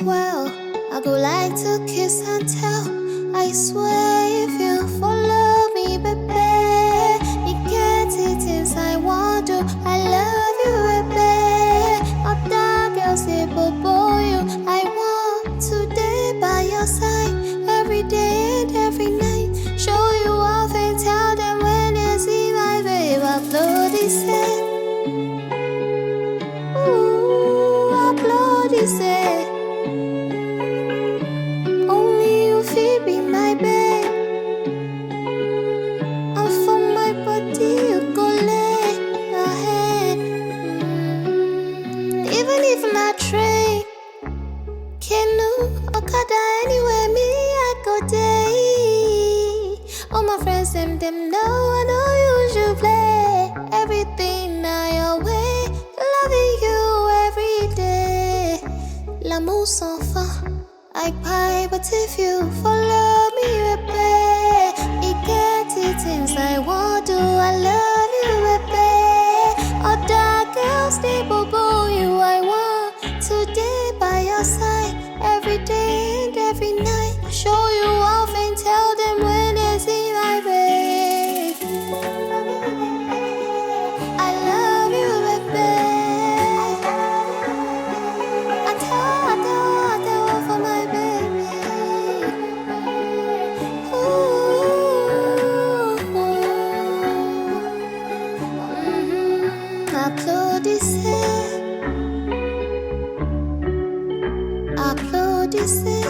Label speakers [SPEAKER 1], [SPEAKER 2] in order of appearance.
[SPEAKER 1] well. I go like to kiss and tell. I swear if you follow me, baby, you get it things I want to. I love you, baby. Other girls they bobo you. I want to day by your side every day and every night. Show you off and tell them when they see my babe. Upload this set. Ooh, upload this set. Only you feel be my babe. And for my body you go lay ahead. Even if not train, canoe, Okada, anywhere me I go day. All my friends them know I know you should play. Everything now your way, loving you every day. L'amour sans fin, I pie, but if you follow me, baby, you get it things I want to. I love you, baby. Other girls they bobo you. I want to day by your side every day and every night. Show you off and tell them when they see my babe. I love you, baby. I tell for my baby. Upload this.